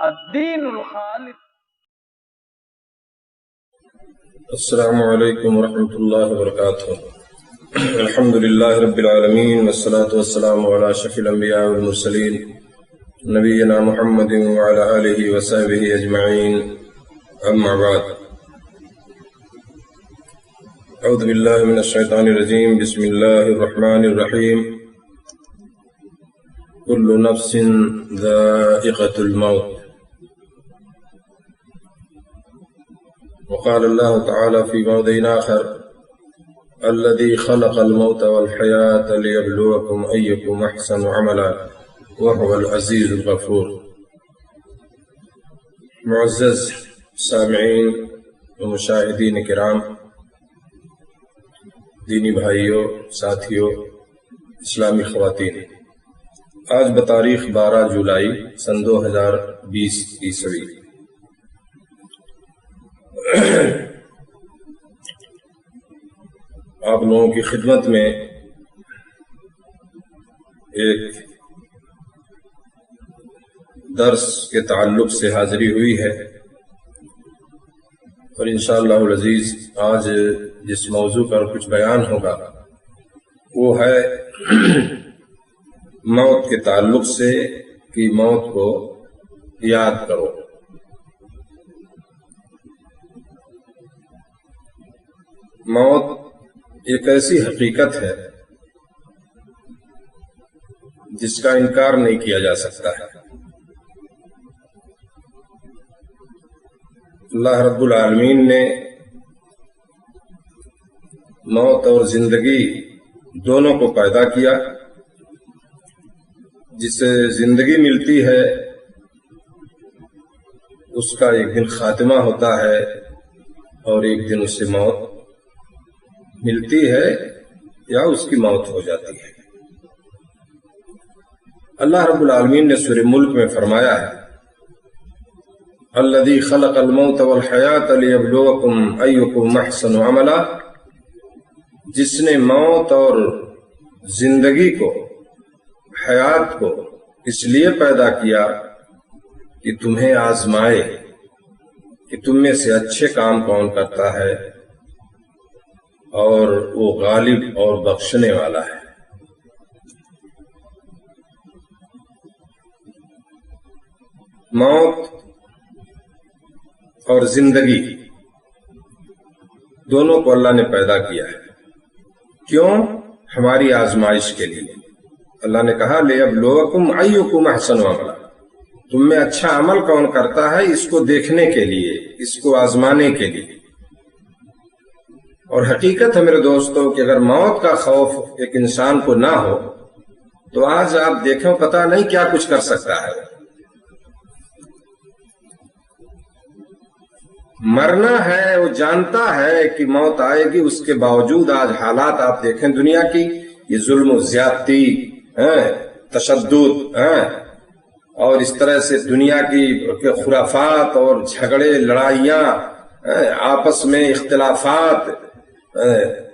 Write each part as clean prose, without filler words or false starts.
الدین الخالص. السلام علیکم ورحمۃ اللہ وبرکاتہ. الحمد للہ رب العالمین والصلاة والسلام علی اشرف الانبیاء والمرسلین نبینا محمد وعلی آلہ وصحبہ اجمعین. اما بعد، اعوذ باللہ من الشیطان الرجیم. بسم اللہ الرحمن الرحیم. کل نفس ذائقۃ الموت. وقال اللہ تعالی فی موضع آخر: الذي خلق الموت والحیاة لیبلوکم ایکم احسن عملا وهو العزیز الغفور. معزز سامعین و مشاہدین کرام، دینی بھائیوں، ساتھیوں، اسلامی خواتین، آج بتاریخ 12 جولائی سن 2020 عیسوی آپ لوگوں کی خدمت میں ایک درس کے تعلق سے حاضری ہوئی ہے، اور انشاءاللہ العزیز آج جس موضوع پر کچھ بیان ہوگا وہ ہے موت کے تعلق سے کہ موت کو یاد کرو. موت ایک ایسی حقیقت ہے جس کا انکار نہیں کیا جا سکتا ہے. اللہ رب العالمین نے موت اور زندگی دونوں کو پیدا کیا. جسے زندگی ملتی ہے اس کا ایک دن خاتمہ ہوتا ہے، اور ایک دن اسے موت ملتی ہے یا اس کی موت ہو جاتی ہے. اللہ رب العالمین نے سورہ ملک میں فرمایا ہے: الذی خلق الموت والحیاۃ لیبلوکم ایکم احسن عملا. جس نے موت اور زندگی کو، حیات کو اس لیے پیدا کیا کہ تمہیں آزمائے کہ تم میں سے اچھے کام کون کرتا ہے، اور وہ غالب اور بخشنے والا ہے. موت اور زندگی دونوں کو اللہ نے پیدا کیا ہے. کیوں؟ ہماری آزمائش کے لیے. اللہ نے کہا: لیبلوکم ایکم احسن عملا. تم میں اچھا عمل کون کرتا ہے، اس کو دیکھنے کے لیے، اس کو آزمانے کے لیے. اور حقیقت ہے میرے دوستوں کہ اگر موت کا خوف ایک انسان کو نہ ہو تو آج آپ دیکھیں پتہ نہیں کیا کچھ کر سکتا ہے. مرنا ہے، وہ جانتا ہے کہ موت آئے گی، اس کے باوجود آج حالات آپ دیکھیں دنیا کی، یہ ظلم و زیادتی، تشدد، اور اس طرح سے دنیا کی خرافات اور جھگڑے، لڑائیاں، آپس میں اختلافات،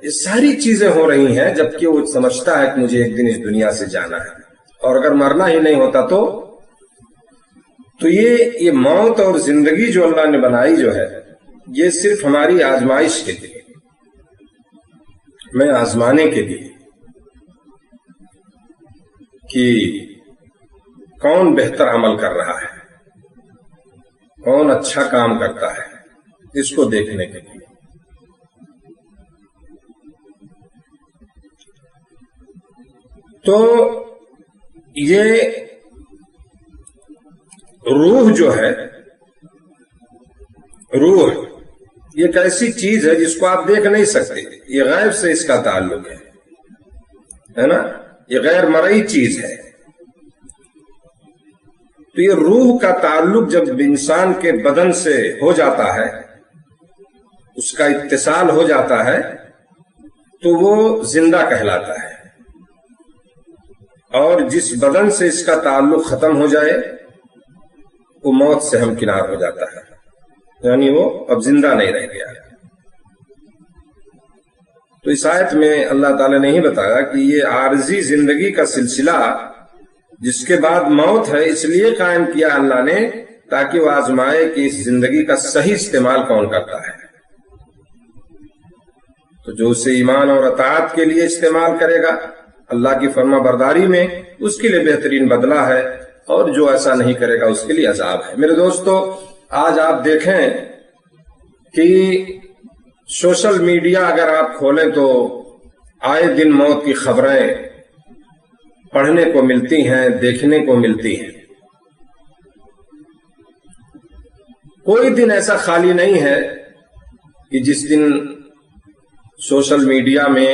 یہ ساری چیزیں ہو رہی ہیں، جبکہ وہ سمجھتا ہے کہ مجھے ایک دن اس دنیا سے جانا ہے. اور اگر مرنا ہی نہیں ہوتا تو یہ موت اور زندگی جو اللہ نے بنائی جو ہے، یہ صرف ہماری آزمائش کے لیے، میں آزمانے کے لیے کہ کون بہتر عمل کر رہا ہے، کون اچھا کام کرتا ہے، اس کو دیکھنے کے لیے. تو یہ روح جو ہے، روح یہ ایک ایسی چیز ہے جس کو آپ دیکھ نہیں سکتے. یہ غیب سے اس کا تعلق ہے نا، یہ غیر مرئی چیز ہے. تو یہ روح کا تعلق جب انسان کے بدن سے ہو جاتا ہے، اس کا اتصال ہو جاتا ہے، تو وہ زندہ کہلاتا ہے. اور جس بدن سے اس کا تعلق ختم ہو جائے وہ موت سے ہمکنار ہو جاتا ہے، یعنی وہ اب زندہ نہیں رہ گیا. تو اس آیت میں اللہ تعالی نے ہی بتایا کہ یہ عارضی زندگی کا سلسلہ جس کے بعد موت ہے، اس لیے قائم کیا اللہ نے تاکہ وہ آزمائے کہ اس زندگی کا صحیح استعمال کون کرتا ہے۔ تو جو اسے ایمان اور اطاعت کے لیے استعمال کرے گا اللہ کی فرما برداری میں، اس کے لیے بہترین بدلہ ہے، اور جو ایسا نہیں کرے گا اس کے لیے عذاب ہے۔ میرے دوستو، آج آپ دیکھیں کہ سوشل میڈیا اگر آپ کھولیں تو آئے دن موت کی خبریں پڑھنے کو ملتی ہیں، دیکھنے کو ملتی ہیں۔ کوئی دن ایسا خالی نہیں ہے کہ جس دن سوشل میڈیا میں،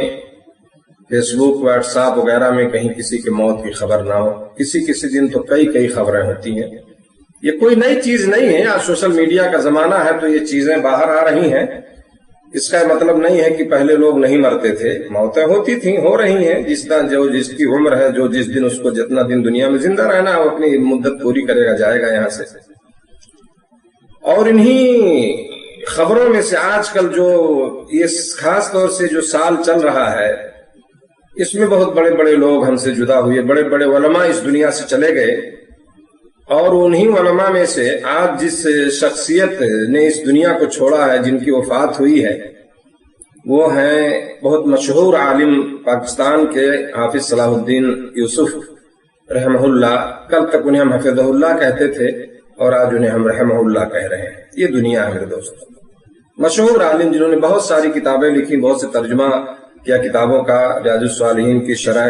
فیس بک، واٹس ایپ وغیرہ میں کہیں کسی کی موت کی خبر نہ ہو۔ کسی دن تو کئی خبریں ہوتی ہیں۔ یہ کوئی نئی چیز نہیں ہے، آج سوشل میڈیا کا زمانہ ہے تو یہ چیزیں باہر آ رہی ہیں۔ اس کا مطلب نہیں ہے کہ پہلے لوگ نہیں مرتے تھے، موتیں ہوتی تھیں، ہو رہی ہیں۔ جس کی عمر ہے، جو جس دن اس کو جتنا دن دنیا میں زندہ رہنا ہے، وہ اپنی مدت پوری کرے گا، جائے گا یہاں سے۔ اور انہی خبروں میں سے آج کل جو یہ خاص طور سے جو سال چل رہا ہے، اس میں بہت بڑے بڑے لوگ ہم سے جدا ہوئے، بڑے بڑے علماء اس دنیا سے چلے گئے، اور انہی علماء میں سے آج جس شخصیت نے اس دنیا کو چھوڑا ہے، جن کی وفات ہوئی ہے، وہ ہیں بہت مشہور عالم پاکستان کے حافظ صلاح الدین یوسف رحمہ اللہ۔ کل تک انہیں ہم حفظہ اللہ کہتے تھے، اور آج انہیں ہم رحمہ اللہ کہہ رہے ہیں۔ یہ دنیا ہے میرے دوست، مشہور عالم جنہوں نے بہت ساری کتابیں لکھی، بہت سے ترجمہ کیا کتابوں کا۔ ریاض الصالحین کی شرح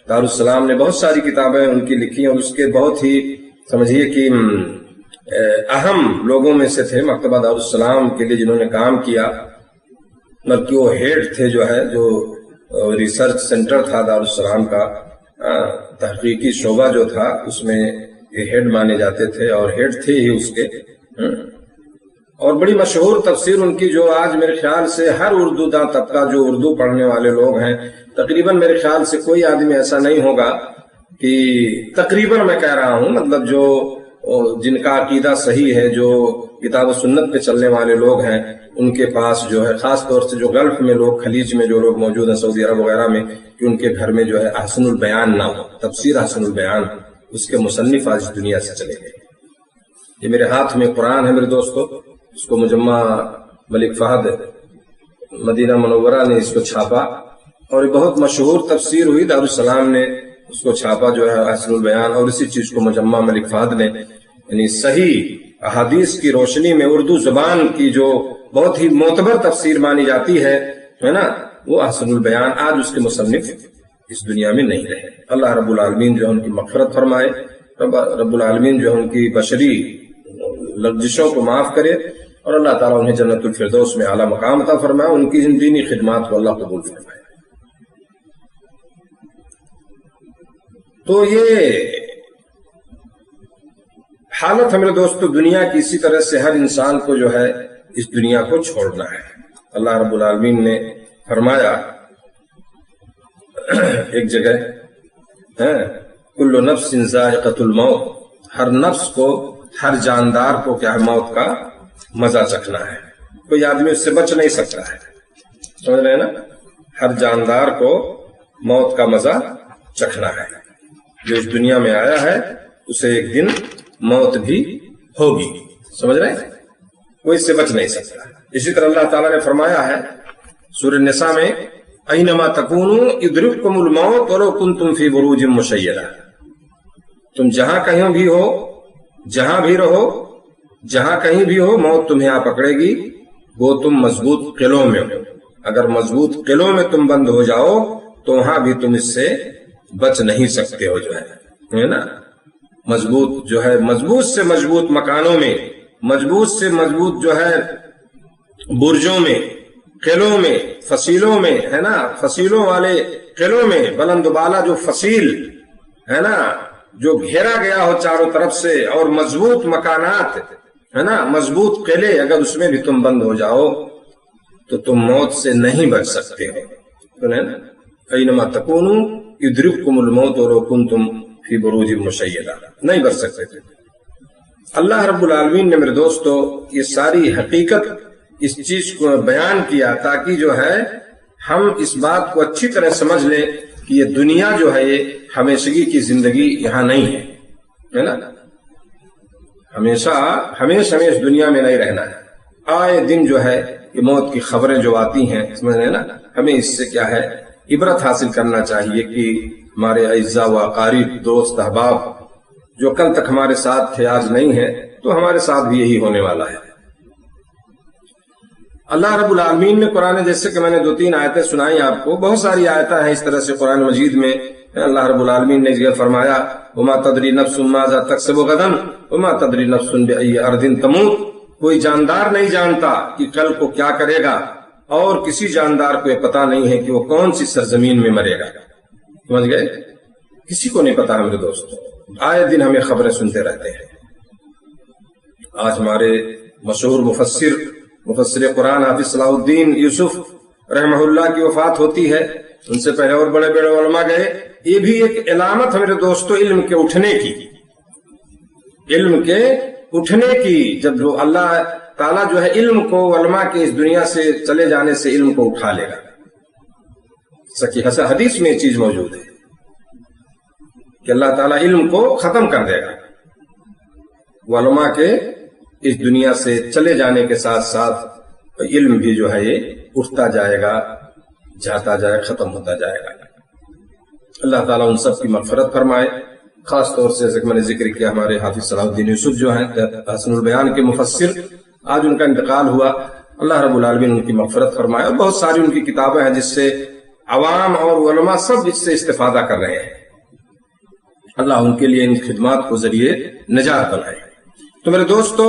دارالسلام نے بہت ساری کتابیں ان کی لکھی، اور اس کے بہت ہی سمجھیے کہ اہم لوگوں میں سے تھے مکتبہ دارالسلام کے لیے جنہوں نے کام کیا، بلکہ وہ ہیڈ تھے، جو ریسرچ سینٹر تھا دارالسلام کا، تحقیقی شعبہ جو تھا، اس میں یہ ہیڈ مانے جاتے تھے، اور ہیڈ تھے ہی اس کے۔ اور بڑی مشہور تفسیر ان کی، جو آج میرے خیال سے ہر اردو داں طبقہ، جو اردو پڑھنے والے لوگ ہیں، تقریباً میرے خیال سے کوئی آدمی ایسا نہیں ہوگا کہ تقریباً میں کہہ رہا ہوں، مطلب جو جن کا عقیدہ صحیح ہے، جو کتاب و سنت پہ چلنے والے لوگ ہیں، ان کے پاس جو ہے، خاص طور سے جو گلف میں لوگ، خلیج میں جو لوگ موجود ہیں، سعودی عرب وغیرہ میں، کہ ان کے گھر میں جو ہے احسن البیان نہ ہو، تفسیر احسن البیان، اس کے مصنف آج اس دنیا سے چلے گئے۔ یہ میرے ہاتھ میں قرآن ہے میرے دوستو، اس کو مجمع ملک فہد مدینہ منورہ نے اس کو چھاپا، اور یہ بہت مشہور تفسیر ہوئی، دارالسلام نے اس کو چھاپا جو ہے احسن البیان، اور اسی چیز کو مجمع ملک فہد نے، یعنی صحیح احادیث کی روشنی میں اردو زبان کی جو بہت ہی معتبر تفسیر مانی جاتی ہے نا، وہ احسن البیان، آج اس کے مصنف اس دنیا میں نہیں رہے۔ اللہ رب العالمین جو ہے ان کی مغفرت فرمائے، رب العالمین جو ہے ان کی بشری لغزشوں کو معاف کرے، اور اللہ تعالیٰ انہیں جنت الفردوس میں اعلیٰ مقام عطا فرمائے، ان کی ان دینی خدمات کو اللہ قبول فرمائے۔ تو یہ حالت ہے میرے دوستو دنیا کی، اسی طرح سے ہر انسان کو جو ہے اس دنیا کو چھوڑنا ہے۔ اللہ رب العالمین نے فرمایا ایک جگہ، کل نفس ذائقۃ الموت، ہر نفس کو، ہر جاندار کو کیا ہے، موت کا مزہ چکھنا ہے، کوئی آدمی اس سے بچ نہیں سکتا ہے، سمجھ رہے ہیں نا؟ ہر جاندار کو موت کا مزہ چکھنا ہے، جو اس دنیا میں آیا ہے اسے ایک دن موت بھی ہوگی، سمجھ رہے ہیں؟ کوئی اس سے بچ نہیں سکتا۔ اسی طرح اللہ تعالیٰ نے فرمایا ہے سورہ النساء میں، اینما تکونوا یدرککم الموت ولو کنتم فی بروج مشیدہ، تم جہاں کہیں بھی ہو، جہاں بھی رہو، جہاں کہیں بھی ہو، موت تمہیں آ پکڑے گی، وہ تم مضبوط قلعوں میں ہو۔ اگر مضبوط قلعوں میں تم بند ہو جاؤ تو وہاں بھی تم اس سے بچ نہیں سکتے ہو، جو ہے نا، مضبوط جو ہے، مضبوط سے مضبوط مکانوں میں، مضبوط سے مضبوط جو ہے برجوں میں، قلعوں میں، فصیلوں میں، ہے نا، فصیلوں والے قلعوں میں، بلند بالا جو فصیل ہے نا، جو گھیرا گیا ہو چاروں طرف سے، اور مضبوط مکانات ہے نا، مضبوط قلعے، اگر اس میں بھی تم بند ہو جاؤ تو تم موت سے نہیں بچ سکتے ہو، اینما تکونوا یدرککم الموت ولو کنتم فی بروج مشیدہ، نہیں بچ سکتے تھے۔ اللہ رب العالمین نے میرے دوستو یہ ساری حقیقت، اس چیز کو بیان کیا تاکہ جو ہے ہم اس بات کو اچھی طرح سمجھ لیں کہ یہ دنیا جو ہے یہ ہمیشگی کی زندگی یہاں نہیں ہے نا، ہمیشہ ہمیش دنیا میں نہیں رہنا ہے. آئے دن جو ہے یہ موت کی خبریں جو آتی ہیں سمجھ رہے نا, ہمیں اس سے کیا ہے عبرت حاصل کرنا چاہیے کہ ہمارے اعزاء و اقارب دوست احباب جو کل تک ہمارے ساتھ تھے آج نہیں ہے تو ہمارے ساتھ بھی یہی ہونے والا ہے. اللہ رب العالمین نے قرآن, جیسے کہ میں نے 2-3 آیتیں سنائی آپ کو, بہت ساری آیتیں ہیں اس طرح سے قرآن مجید میں. اللہ رب العالمین نے یہ فرمایا وما تدری نفس ماذا تکسب غدا وما تدری نفس بأي ارض تموت, کوئی جاندار نہیں جانتا کہ کل کو کیا کرے گا, اور کسی جاندار کو یہ پتا نہیں ہے کہ وہ کون سی سرزمین میں مرے گا. سمجھ گئے, کسی کو نہیں پتا. میرے دوستو آئے دن ہمیں خبریں سنتے رہتے ہیں. آج ہمارے مشہور مفسر قرآن حافظ صلاح الدین یوسف رحمہ اللہ کی وفات ہوتی ہے. ان سے پہلے اور بڑے بڑے علماء گئے. یہ بھی ایک علامت ہے میرے دوستو علم کے اٹھنے کی, علم کے اٹھنے کی. جب جو اللہ تعالیٰ جو ہے علم کو علماء کے اس دنیا سے چلے جانے سے علم کو اٹھا لے گا. صحیح حدیث میں یہ چیز موجود ہے کہ اللہ تعالیٰ علم کو ختم کر دے گا. علماء کے اس دنیا سے چلے جانے کے ساتھ ساتھ علم بھی جو ہے یہ اٹھتا جائے گا, جاتا جائے, ختم ہوتا جائے گا. اللہ تعالیٰ ان سب کی مغفرت فرمائے. خاص طور سے جیسے میں نے ذکر کیا ہمارے حافظ صلاح الدین یوسف جو ہیں حسن البیان کے مفسر, آج ان کا انتقال ہوا. اللہ رب العالمین ان کی مغفرت فرمائے. اور بہت ساری ان کی کتابیں ہیں جس سے عوام اور علماء سب اس سے استفادہ کر رہے ہیں. اللہ ان کے لیے ان خدمات کو ذریعے نجات بنائے. تو میرے دوستو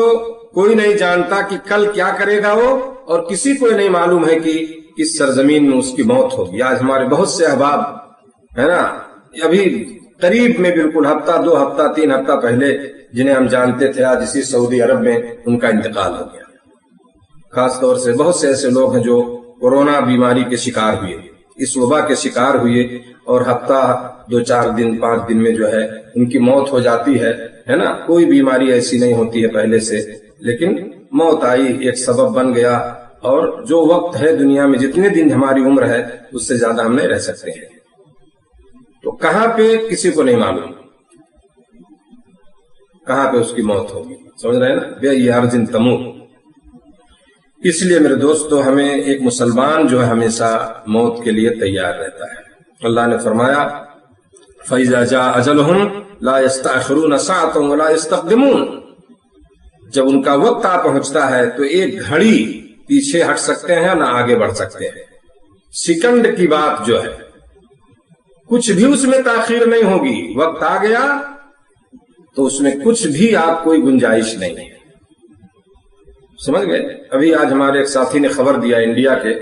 کوئی نہیں جانتا کہ کل کیا کرے گا وہ, اور کسی کو نہیں معلوم ہے کہ کس سرزمین میں اس کی موت ہوگی. آج ہمارے بہت سے احباب ہے نا, ابھی قریب میں بالکل ہفتہ 2 ہفتہ 3 ہفتہ پہلے جنہیں ہم جانتے تھے آج اسی سعودی عرب میں ان کا انتقال ہو گیا. خاص طور سے بہت سے ایسے لوگ ہیں جو کورونا بیماری کے شکار ہوئے, اس وبا کے شکار ہوئے, اور ہفتہ 2-4 دن 5 دن میں جو ہے ان کی موت ہو جاتی ہے نا. کوئی بیماری ایسی نہیں ہوتی ہے پہلے سے, لیکن موت آئی, ایک سبب بن گیا. اور جو وقت ہے دنیا میں جتنے دن ہماری عمر ہے اس سے زیادہ ہم نہیں رہ سکتے ہیں. تو کہاں پہ کسی کو نہیں معلوم کہاں پہ اس کی موت ہوگی. سمجھ رہے ہیں نا, بأي ارض تموت. اس لیے میرے دوستو ہمیں ایک مسلمان جو ہے ہمیشہ موت کے لیے تیار رہتا ہے. اللہ نے فرمایا فَإِذَا جَاءَ أَجَلُهُمْ لَا يَسْتَأْخِرُونَ سَاعَةً وَلَا يَسْتَقْدِمُونَ. جب ان کا وقت آ پہنچتا ہے تو ایک گھڑی پیچھے ہٹ سکتے ہیں نہ آگے بڑھ سکتے ہیں. سیکنڈ کی بات جو ہے کچھ بھی اس میں تاخیر نہیں ہوگی. وقت آ گیا تو اس میں کچھ بھی آپ کوئی گنجائش نہیں ہے. سمجھ گئے. ابھی آج ہمارے ایک ساتھی نے خبر دیا انڈیا کے,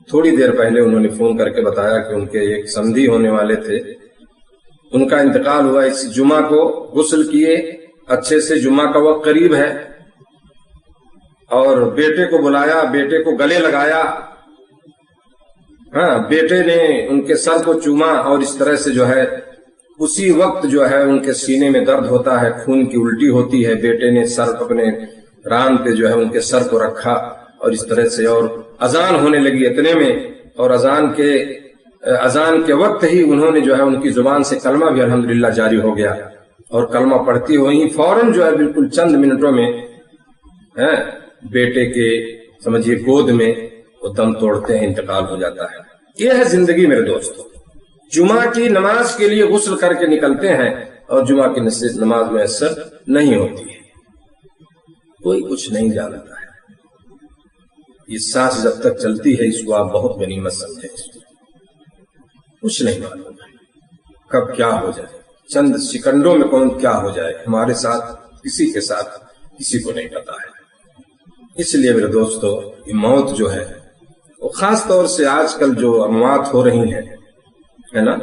تھوڑی دیر پہلے انہوں نے فون کر کے بتایا کہ ان کے ایک سمدھی ہونے والے تھے, ان کا انتقال ہوا. اس جمعہ کو غسل کیے اچھے سے, جمعہ کا وقت قریب ہے, اور بیٹے کو بلایا, بیٹے کو گلے لگایا, ہاں بیٹے نے ان کے سر کو چوما, اور اس طرح سے جو ہے اسی وقت جو ہے ان کے سینے میں درد ہوتا ہے, خون کی الٹی ہوتی ہے. بیٹے نے سر اپنے ران پہ جو ہے ان کے سر کو رکھا, اور اس طرح سے, اور اذان ہونے لگی اتنے میں, اور اذان کے وقت ہی انہوں نے جو ہے ان کی زبان سے کلمہ بھی الحمدللہ جاری ہو گیا, اور کلمہ پڑھتی ہوئی فوراً جو ہے بالکل چند منٹوں میں بیٹے کے سمجھیے گود میں وہ دم توڑتے ہیں, انتقال ہو جاتا ہے. یہ ہے زندگی میرے دوستو. جمعہ کی نماز کے لیے غسل کر کے نکلتے ہیں, اور جمعہ کی نماز میں اثر نہیں ہوتی ہے. کوئی کچھ نہیں جانتا ہے. یہ سانس جب تک چلتی ہے اس کو آپ بہت غنیمت سمجھیں. کچھ نہیں معلوم ہے کب کیا ہو جائے, چند سیکنڈوں میں کون کیا ہو جائے ہمارے ساتھ, کسی کے ساتھ کسی کو نہیں پتا ہے. اس لیے میرے دوستو یہ موت جو ہے وہ خاص طور سے آج کل جو اموات ہو رہی ہیں ہے نا,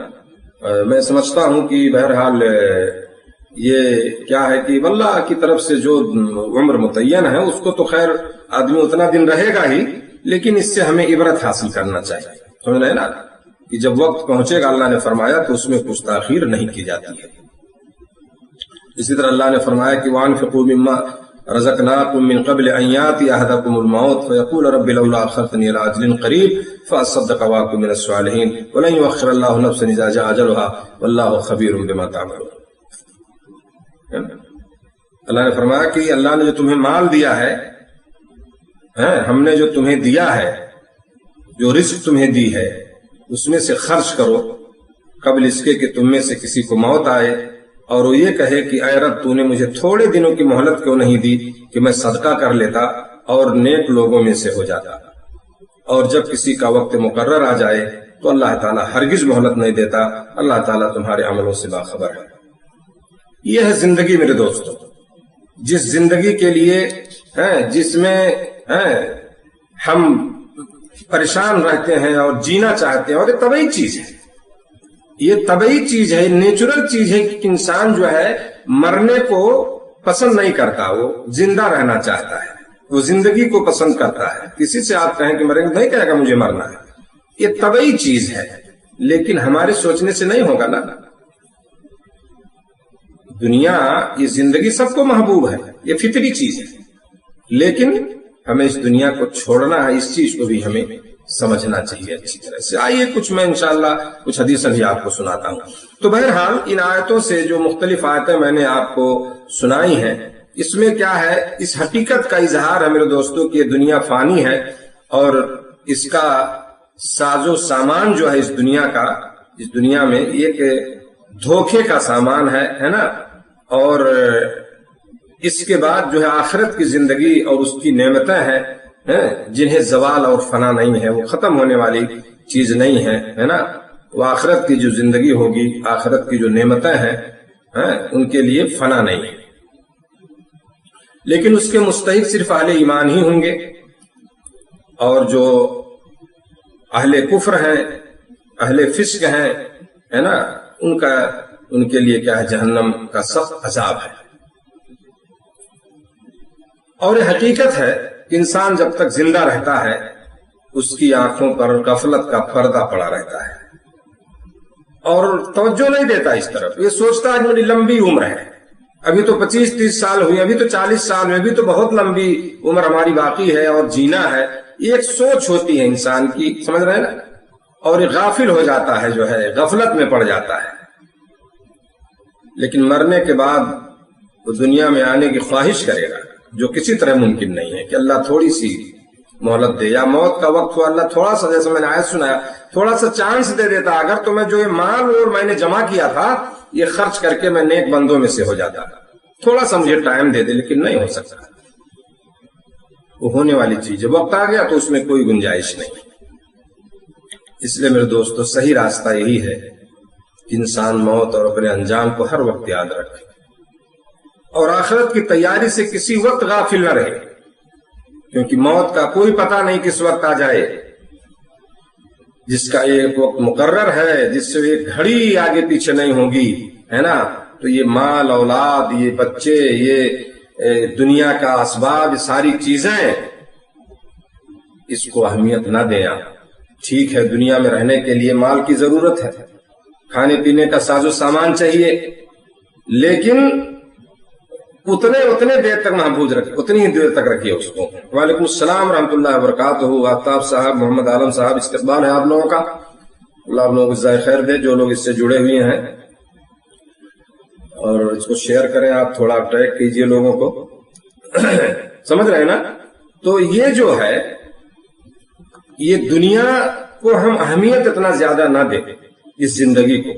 میں سمجھتا ہوں کہ بہرحال یہ کیا ہے کہ واللہ کی طرف سے جو عمر متعین ہے اس کو تو خیر آدمی اتنا دن رہے گا ہی, لیکن اس سے ہمیں عبرت حاصل کرنا چاہیے. سمجھ رہے ہیں نا کہ جب وقت پہنچے گا اللہ نے فرمایا تو اس میں کچھ تاخیر نہیں کی جاتی ہے. اسی طرح اللہ نے فرمایا کہ وَأَنفِقُوا مِمَّا رَزَقْنَاكُم مِّن قَبْلِ أَن يَأْتِيَ أَحَدَكُمُ الْمَوْتُ فَيَقُولَ رَبِّ لَوْلَا أَخَّرْتَنِي إِلَىٰ أَجَلٍ قَرِيبٍ فَأَصَّدَّقَ وَأَكُن مِّنَ الصَّالِحِينَ وَلَن يُؤَخِّرَ اللَّهُ نَفْسًا إِذَا جَاءَ أَجَلُهَا وَاللَّهُ خَبِيرٌ بِمَا تَعْمَلُونَ. اللہ نے فرمایا کہ اللہ نے جو تمہیں مال دیا ہے، ہم نے جو تمہیں دیا ہے، جو رزق تمہیں دی ہے، اس میں سے خرچ کرو قبل اس کے کہ تم میں سے کسی کو موت آئے اور وہ یہ کہے کہ اے رب تو نے مجھے تھوڑے دنوں کی مہلت کیوں نہیں دی کہ میں صدقہ کر لیتا اور نیک لوگوں میں سے ہو جاتا۔ اور جب کسی کا وقت مقرر آ جائے تو اللہ تعالیٰ ہرگز مہلت نہیں دیتا، اللہ تعالیٰ تمہارے عملوں سے باخبر ہے۔ یہ ہے زندگی میرے دوستوں، جس زندگی کے لیے جس میں ہم پریشان رہتے ہیں اور جینا چاہتے ہیں، اور یہ طبعی چیز ہے، یہ طبعی چیز ہے، نیچرل چیز ہے کہ انسان جو ہے مرنے کو پسند نہیں کرتا، وہ زندہ رہنا چاہتا ہے، وہ زندگی کو پسند کرتا ہے۔ کسی سے آپ کہیں کہ مریں گے، نہیں کہے گا مجھے مرنا ہے، یہ طبعی چیز ہے، لیکن ہمارے سوچنے سے نہیں ہوگا نا۔ دنیا، یہ زندگی سب کو محبوب ہے، یہ فطری چیز ہے، لیکن ہمیں اس دنیا کو چھوڑنا ہے، اس چیز کو بھی ہمیں سمجھنا چاہیے اچھی طرح سے۔ آئیے کچھ میں انشاءاللہ کچھ حدیث بھی آپ کو سناتا ہوں۔ تو بہرحال ان آیتوں سے جو مختلف آیتیں میں نے آپ کو سنائی ہیں، اس میں کیا ہے، اس حقیقت کا اظہار ہے میرے دوستوں کہ یہ دنیا فانی ہے اور اس کا ساز و سامان جو ہے اس دنیا کا، اس دنیا میں یہ کہ دھوکے کا سامان ہے نا، اور اس کے بعد جو ہے آخرت کی زندگی اور اس کی نعمتیں ہیں جنہیں زوال اور فنا نہیں ہے، وہ ختم ہونے والی چیز نہیں ہے نا۔ وہ آخرت کی جو زندگی ہوگی، آخرت کی جو نعمتیں ہیں ان کے لیے فنا نہیں ہے، لیکن اس کے مستحق صرف اہل ایمان ہی ہوں گے، اور جو اہل کفر ہیں، اہل فسق ہیں ہے نا، ان کے لیے کیا ہے، جہنم کا سخت عذاب ہے۔ اور یہ حقیقت ہے کہ انسان جب تک زندہ رہتا ہے اس کی آنکھوں پر غفلت کا پردہ پڑا رہتا ہے اور توجہ نہیں دیتا اس طرف، یہ سوچتا ہے کہ میری لمبی عمر ہے، ابھی تو 25-30 سال ہوئی، ابھی تو 40 سال ہوئے، ابھی تو بہت لمبی عمر ہماری باقی ہے اور جینا ہے، یہ ایک سوچ ہوتی ہے انسان کی، سمجھ رہے ہیں نا، اور یہ غافل ہو جاتا ہے، جو ہے غفلت میں پڑ جاتا ہے۔ لیکن مرنے کے بعد وہ دنیا میں آنے کی خواہش کرے گا، جو کسی طرح ممکن نہیں ہے کہ اللہ تھوڑی سی مہلت دے، یا موت کا وقت ہوا اللہ تھوڑا سا، جیسے میں نے آیت سنایا، تھوڑا سا چانس دے دیتا، اگر تو میں جو یہ مال اور میں نے جمع کیا تھا یہ خرچ کر کے میں نیک بندوں میں سے ہو جاتا، تھوڑا سا مجھے ٹائم دے دے، لیکن نہیں ہو سکتا، وہ ہونے والی چیز ہے، وقت آ گیا تو اس میں کوئی گنجائش نہیں۔ اس لیے میرے دوستو صحیح راستہ یہی ہے کہ انسان موت اور اپنے انجام کو ہر وقت یاد رکھے اور آخرت کی تیاری سے کسی وقت غافل نہ رہے، کیونکہ موت کا کوئی پتہ نہیں کس وقت آ جائے، جس کا ایک وقت مقرر ہے، جس سے ایک گھڑی آگے پیچھے نہیں ہوگی، ہے نا۔ تو یہ مال، اولاد، یہ بچے، یہ دنیا کا اسباب، یہ ساری چیزیں، اس کو اہمیت نہ دیں آپ۔ ٹھیک ہے، دنیا میں رہنے کے لیے مال کی ضرورت ہے، کھانے پینے کا ساز و سامان چاہیے، لیکن اتنے دیر تک محفوظ رکھیے، اتنی ہی دیر تک رکھیے اس کو۔ وعلیکم السلام ورحمۃ اللہ وبرکاتہ۔ آفتاب صاحب، محمد عالم صاحب، استقبال ہے آپ لوگوں کا، اللہ آپ لوگوں کو جزائے خیر دے، جو لوگ اس سے جڑے ہوئے ہیں، اور اس کو شیئر کریں، آپ تھوڑا ٹیگ کیجئے لوگوں کو، سمجھ رہے ہیں نا۔ تو یہ جو ہے، یہ دنیا کو ہم اہمیت اتنا زیادہ نہ دیں، اس زندگی کو،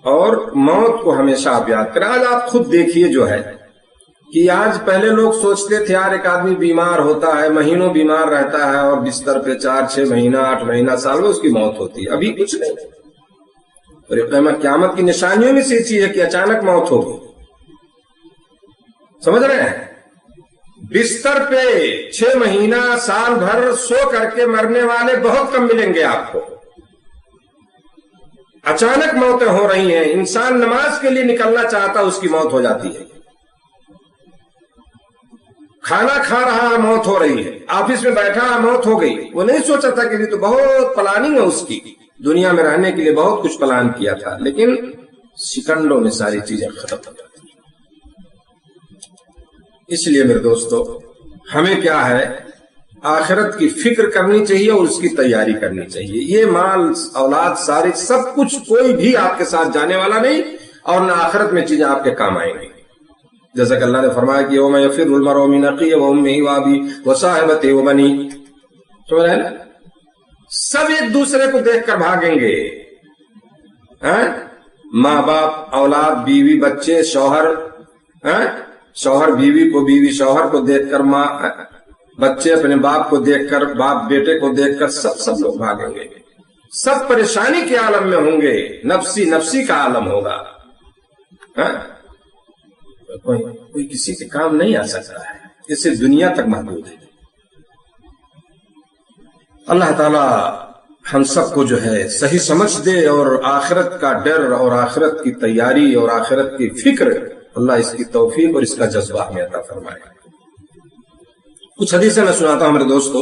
اور موت کو ہمیشہ آپ یاد کریں۔ آج آپ خود دیکھیے جو ہے کہ آج پہلے لوگ سوچتے تھے یار ایک آدمی بیمار ہوتا ہے، مہینوں بیمار رہتا ہے اور بستر پہ 4-6 مہینہ 8 مہینہ سال میں اس کی موت ہوتی ہے، ابھی کچھ نہیں۔ اور قیامت کی نشانیوں میں سے یہ چیز ہے کہ اچانک موت ہوگی، سمجھ رہے ہیں۔ بستر پہ 6 مہینہ سال بھر سو کر کے مرنے والے بہت کم ملیں گے آپ کو، اچانک موتیں ہو رہی ہیں۔ انسان نماز کے لیے نکلنا چاہتا، اس کی موت ہو جاتی ہے، کھانا کھا رہا موت ہو رہی ہے، آفس میں بیٹھا موت ہو گئی، وہ نہیں سوچا تھا کہ یہ تو بہت پلاننگ ہے اس کی، دنیا میں رہنے کے لیے بہت کچھ پلان کیا تھا، لیکن سیکنڈوں میں ساری چیزیں ختم ہو جاتی ہیں۔ اس لیے میرے دوستو ہمیں کیا ہے، آخرت کی فکر کرنی چاہیے اور اس کی تیاری کرنی چاہیے۔ یہ مال، اولاد، سارے سب کچھ کوئی بھی آپ کے ساتھ جانے والا نہیں، اور نہ آخرت میں چیزیں آپ کے کام آئیں گی۔ جیسا کہ اللہ نے فرمایا کہ یوم یفر المرء من اخیہ وامہ وابیہ وصاحبتہ وبنیہ، سمجھ رہے ہیں؟ سب ایک دوسرے کو دیکھ کر بھاگیں گے، ماں باپ، اولاد، بیوی، بچے، شوہر، شوہر بیوی کو، بیوی شوہر کو دیکھ کر، ماں بچے اپنے باپ کو دیکھ کر، باپ بیٹے کو دیکھ کر، سب لوگ بھاگیں گے، سب پریشانی کے عالم میں ہوں گے، نفسی نفسی کا عالم ہوگا، کوئی کسی کے کام نہیں آ سکتا ہے، اس سے دنیا تک محدود ہے۔ اللہ تعالی ہم سب کو جو ہے صحیح سمجھ دے، اور آخرت کا ڈر اور آخرت کی تیاری اور آخرت کی فکر، اللہ اس کی توفیق اور اس کا جذبہ ہمیں عطا فرمائے۔ کچھ حدیثیں میں سناتا ہوں میرے دوستو۔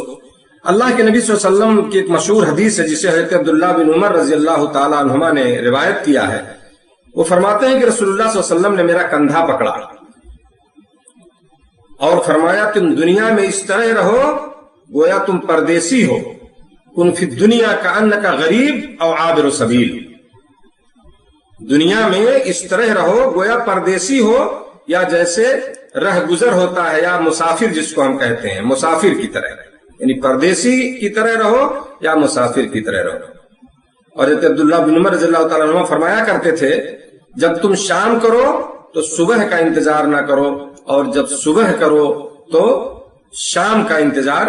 اللہ کے نبی صلی اللہ علیہ وسلم کی ایک مشہور حدیث ہے جسے حضرت عبداللہ بن عمر رضی اللہ تعالی عنہما نے روایت کیا ہے۔ وہ فرماتے ہیں کہ رسول اللہ صلی اللہ علیہ وسلم نے میرا کندھا پکڑا اور فرمایا تم دنیا میں اس طرح رہو گویا تم پردیسی ہو، کن فی الدنیا کأنک غریب او عابر سبیل، دنیا میں اس طرح رہو گویا پردیسی ہو یا جیسے رہ گزر ہوتا ہے، یا مسافر جس کو ہم کہتے ہیں، مسافر کی طرح، یعنی پردیسی کی طرح رہو یا مسافر کی طرح رہو۔ اور حضرت عبداللہ بن عمر رضی اللہ تعالیٰ عنہ فرمایا کرتے تھے جب تم شام کرو تو صبح کا انتظار نہ کرو، اور جب صبح کرو تو شام کا انتظار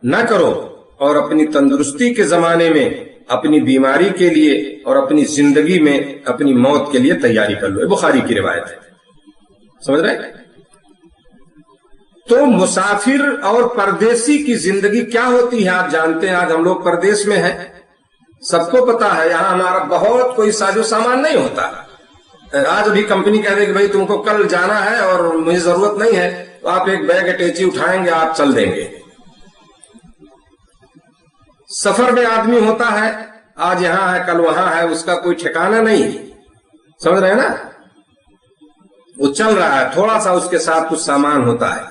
نہ کرو، اور اپنی تندرستی کے زمانے میں اپنی بیماری کے لیے اور اپنی زندگی میں اپنی موت کے لیے تیاری کر لو۔ بخاری کی روایت ہے، سمجھ رہے؟ تو مسافر اور پردیسی کی زندگی کیا ہوتی ہے آپ جانتے ہیں۔ آج ہم لوگ پردیس میں ہیں، سب کو پتا ہے، یہاں ہمارا بہت کوئی ساز و سامان نہیں ہوتا۔ آج ابھی کمپنی کہہ دے کہ بھائی تم کو کل جانا ہے اور مجھے ضرورت نہیں ہے، تو آپ ایک بیگ اٹیچی اٹھائیں گے، آپ چل دیں گے۔ سفر میں آدمی ہوتا ہے، آج یہاں ہے کل وہاں ہے، اس کا کوئی ٹھکانہ نہیں، سمجھ رہے ہیں نا؟ وہ چل رہا ہے، تھوڑا سا اس کے ساتھ کچھ سامان ہوتا ہے،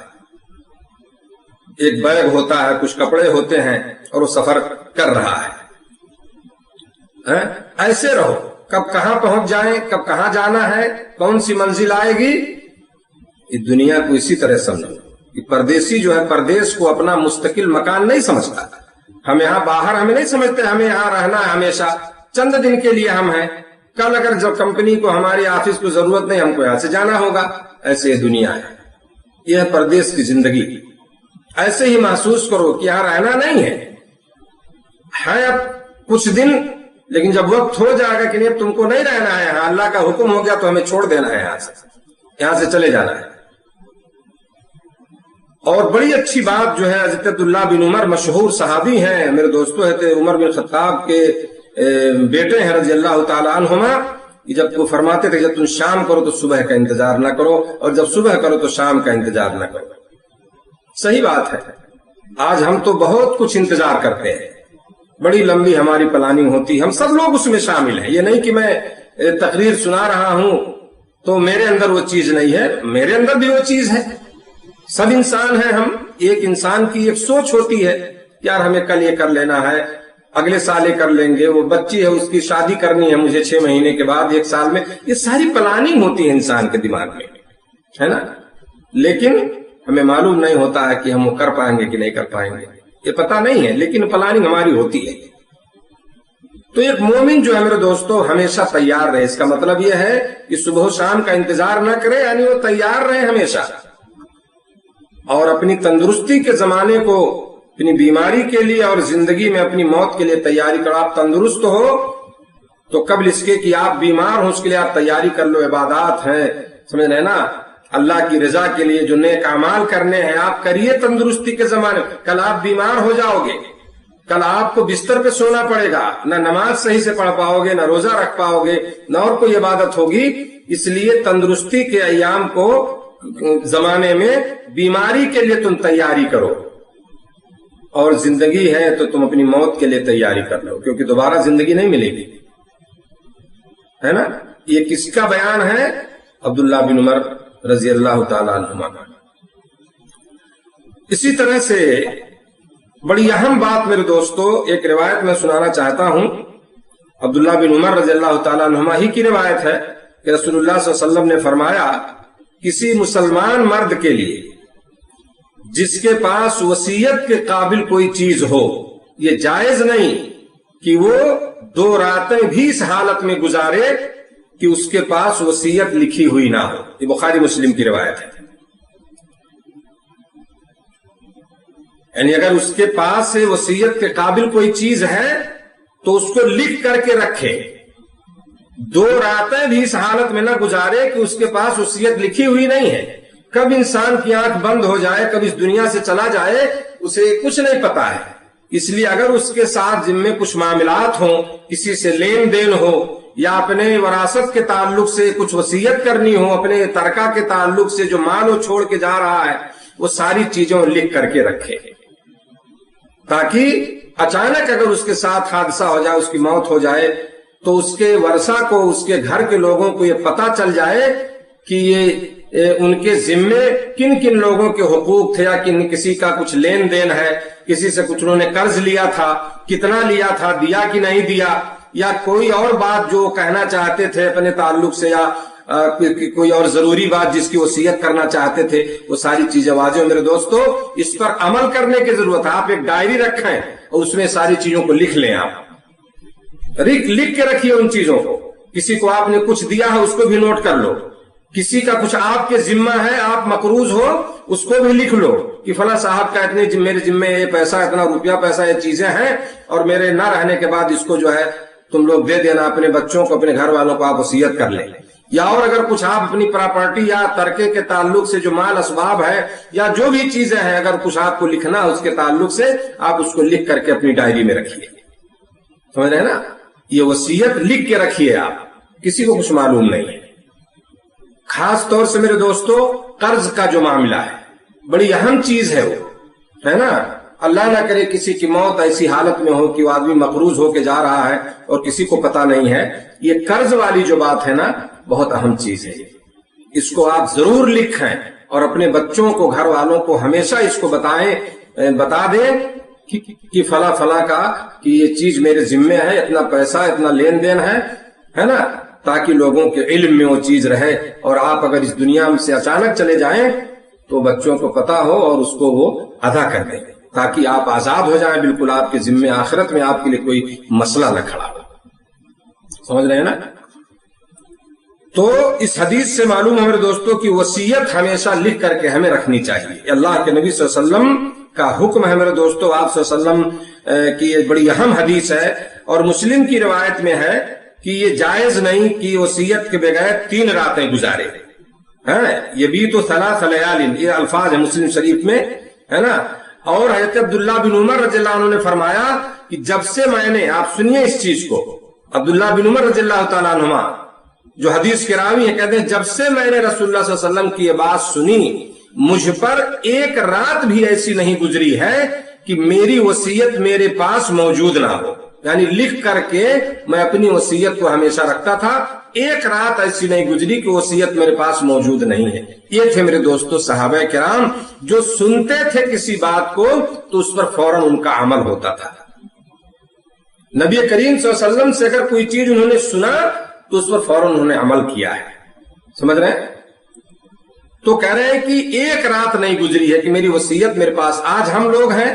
ایک بیگ ہوتا ہے، کچھ کپڑے ہوتے ہیں، اور وہ سفر کر رہا ہے۔ ایسے رہو، کب کہاں پہنچ جائیں، کب کہاں جانا ہے، کون سی منزل آئے گی، اس دنیا کو اسی طرح سمجھو۔ پردیسی جو ہے پردیس کو اپنا مستقل مکان نہیں سمجھتا، ہم یہاں باہر ہمیں نہیں سمجھتے، ہمیں یہاں رہنا ہے ہمیشہ، چند دن کے لیے ہم ہیں، کل اگر جب کمپنی کو ہماری آفس کو ضرورت نہیں، ہم کو یہاں سے جانا ہوگا۔ ایسے یہ دنیا ہے، یہ ہے پردیس کی زندگی۔ ایسے ہی محسوس کرو کہ یہاں رہنا نہیں ہے اب کچھ دن، لیکن جب وقت ہو جائے گا کہ نہیں اب تم کو نہیں رہنا ہے یہاں، اللہ کا حکم ہو گیا تو ہمیں چھوڑ دینا ہے، یہاں سے چلے جانا ہے۔ اور بڑی اچھی بات جو ہے، حضرت عبداللہ بن عمر مشہور صحابی ہیں میرے دوستو، حضرت عمر بن خطاب کے بیٹے ہیں رضی اللہ تعالی عنہما، جب وہ فرماتے تھے جب تم شام کرو تو صبح کا انتظار نہ کرو، اور جب صبح کرو تو شام کا انتظار نہ کرو۔ صحیح بات ہے، آج ہم تو بہت کچھ انتظار کرتے ہیں، بڑی لمبی ہماری پلاننگ ہوتی ہے، ہم سب لوگ اس میں شامل ہیں۔ یہ نہیں کہ میں تقریر سنا رہا ہوں تو میرے اندر وہ چیز نہیں ہے، میرے اندر بھی وہ چیز ہے، سب انسان ہیں ہم۔ ایک انسان کی ایک سوچ ہوتی ہے، یار ہمیں کل یہ کر لینا ہے، اگلے سال یہ کر لیں گے، وہ بچی ہے اس کی شادی کرنی ہے مجھے 6 مہینے کے بعد، 1 سال میں، یہ ساری پلاننگ ہوتی ہے انسان کے دماغ میں، ہے نا؟ لیکن ہمیں معلوم نہیں ہوتا ہے کہ ہم وہ کر پائیں گے کہ نہیں کر پائیں گے، یہ پتہ نہیں ہے، لیکن پلاننگ ہماری ہوتی ہے۔ تو ایک مومن جو ہے میرے دوستو ہمیشہ تیار رہے، اس کا مطلب یہ ہے کہ صبح و شام کا انتظار نہ کرے، یعنی وہ تیار رہے ہمیشہ، اور اپنی تندرستی کے زمانے کو اپنی بیماری کے لیے اور زندگی میں اپنی موت کے لیے تیاری کرو۔ آپ تندرست ہو تو قبل اس کے کہ آپ بیمار ہو اس کے لیے آپ تیاری کر لو، عبادات ہیں، سمجھ رہے نا، اللہ کی رضا کے لیے جو نیک اعمال کرنے ہیں آپ کریے تندرستی کے زمانے۔ کل آپ بیمار ہو جاؤ گے، کل آپ کو بستر پہ سونا پڑے گا، نہ نماز صحیح سے پڑھ پاؤ گے، نہ روزہ رکھ پاؤ گے، نہ اور کوئی عبادت ہوگی۔ اس لیے تندرستی کے ایام کو زمانے میں بیماری کے لیے تم تیاری کرو، اور زندگی ہے تو تم اپنی موت کے لیے تیاری کر لو، کیونکہ دوبارہ زندگی نہیں ملے گی، ہے نا؟ یہ کس کا بیان ہے؟ عبداللہ بن عمر رضی اللہ تعالی عنہما۔ اسی طرح سے بڑی اہم بات میرے دوستو ایک روایت میں سنانا چاہتا ہوں، عبداللہ بن عمر رضی اللہ تعالی عنہما ہی کی روایت ہے کہ رسول اللہ صلی اللہ علیہ وسلم نے فرمایا کسی مسلمان مرد کے لیے جس کے پاس وصیت کے قابل کوئی چیز ہو، یہ جائز نہیں کہ وہ 2 راتیں بھی اس حالت میں گزارے کہ اس کے پاس وصیت لکھی ہوئی نہ ہو۔ یہ بخاری مسلم کی روایت ہے۔ یعنی اگر اس کے پاس سے وصیت کے قابل کوئی چیز ہے تو اس کو لکھ کر کے رکھے، 2 راتیں بھی اس حالت میں نہ گزارے کہ اس کے پاس وصیت لکھی ہوئی نہیں ہے۔ کب انسان کی آنکھ بند ہو جائے، کب اس دنیا سے چلا جائے، اسے کچھ نہیں پتا ہے۔ اس لیے اگر اس کے ساتھ ذمے کچھ معاملات ہوں، کسی سے لین دین ہو، یا اپنے وراثت کے تعلق سے کچھ وصیت کرنی ہو، اپنے ترکہ کے تعلق سے جو مال وہ چھوڑ کے جا رہا ہے، وہ ساری چیزیں لکھ کر کے رکھے، تاکہ اچانک اگر اس کے ساتھ حادثہ ہو جائے، اس کی موت ہو جائے، تو اس کے ورثہ کو، اس کے گھر کے لوگوں کو یہ پتا چل جائے کہ یہ ان کے ذمے کن کن لوگوں کے حقوق تھے، یا کسی کا کچھ لین دین ہے، کسی سے کچھ انہوں نے قرض لیا تھا، کتنا لیا تھا، دیا کہ نہیں دیا، یا کوئی اور بات جو کہنا چاہتے تھے اپنے تعلق سے، یا کوئی اور ضروری بات جس کی وصیت کرنا چاہتے تھے، وہ ساری چیزیں واضح ہیں۔ میرے دوستو، اس پر عمل کرنے کی ضرورت ہے۔ آپ ایک ڈائری رکھیں اور اس میں ساری چیزوں کو لکھ لیں، آپ لکھ کے رکھیے ان چیزوں کو۔ کسی کو آپ نے کچھ دیا ہے، اس کو بھی نوٹ کر لو۔ کسی کا کچھ آپ کے ذمہ ہے، آپ مقروض ہو، اس کو بھی لکھ لو کہ فلاں صاحب کا اتنے میرے ذمہ یہ پیسہ، اتنا روپیہ پیسہ، یہ چیزیں ہیں، اور میرے نہ رہنے کے بعد اس کو جو ہے تم لوگ دے دینا، اپنے بچوں کو، اپنے گھر والوں کو آپ وصیت کر لیں۔ یا اور اگر کچھ آپ اپنی پراپرٹی یا ترکے کے تعلق سے جو مال اسباب ہے، یا جو بھی چیزیں ہیں، اگر کچھ آپ کو لکھنا ہے اس کے تعلق سے، آپ اس کو لکھ کر کے اپنی ڈائری میں رکھیے۔ سمجھ رہے ہیں نا؟ یہ وصیت لکھ کے رکھیے، آپ کسی کو کچھ معلوم نہیں ہے۔ خاص طور سے میرے دوستو، قرض کا جو معاملہ ہے بڑی اہم چیز ہے، وہ ہے نا۔ اللہ نہ کرے کسی کی موت ایسی حالت میں ہو کہ وہ آدمی مقروض ہو کے جا رہا ہے اور کسی کو پتا نہیں ہے۔ یہ قرض والی جو بات ہے نا، بہت اہم چیز ہے۔ اس کو آپ ضرور لکھیں اور اپنے بچوں کو، گھر والوں کو ہمیشہ اس کو بتا دیں کہ فلاں فلاں کا کہ یہ چیز میرے ذمے ہے، اتنا پیسہ، اتنا لین دین ہے نا، تاکہ لوگوں کے علم میں وہ چیز رہے، اور آپ اگر اس دنیا سے اچانک چلے جائیں تو بچوں کو پتا ہو اور اس کو وہ ادا کر دیں، تاکہ آپ آزاد ہو جائیں، بالکل آپ کے ذمے آخرت میں آپ کے لیے کوئی مسئلہ نہ کھڑا ہو۔ سمجھ رہے ہیں نا؟ تو اس حدیث سے معلوم ہے میرے دوستوں کی وصیت ہمیشہ لکھ کر کے ہمیں رکھنی چاہیے۔ اللہ کے نبی صلی اللہ علیہ وسلم کا حکم ہے میرے دوستوں۔ آپ صلی اللہ علیہ وسلم کی یہ بڑی اہم حدیث ہے، اور مسلم کی روایت میں ہے کہ یہ جائز نہیں کہ وصیت کے بغیر 3 راتیں گزارے۔ یہ بھی تو ثلاث لیال، یہ الفاظ ہے مسلم شریف میں، ہے نا۔ اور حضرت عبداللہ بن عمر رضی اللہ عنہ نے فرمایا کہ جب سے میں نے، آپ سنیے اس چیز کو، عبداللہ بن عمر رضی اللہ تعالیٰ عنہما جو حدیث کے راوی ہیں، کہتے ہیں جب سے میں نے رسول اللہ صلی اللہ علیہ وسلم کی یہ بات سنی، مجھ پر 1 رات بھی ایسی نہیں گزری ہے کہ میری وصیت میرے پاس موجود نہ ہو۔ یعنی لکھ کر کے میں اپنی وصیت کو ہمیشہ رکھتا تھا، 1 رات ایسی نہیں گزری کہ وصیت میرے پاس موجود نہیں ہے۔ یہ تھے میرے دوستو صحابہ کرام، جو سنتے تھے کسی بات کو تو اس پر فوراً ان کا عمل ہوتا تھا۔ نبی کریم صلی اللہ علیہ وسلم سے اگر کوئی چیز انہوں نے سنا تو اس پر فوراً انہوں نے عمل کیا ہے۔ سمجھ رہے ہیں؟ تو کہہ رہے ہیں کہ 1 رات نہیں گزری ہے کہ میری وصیت میرے پاس۔ آج ہم لوگ ہیں،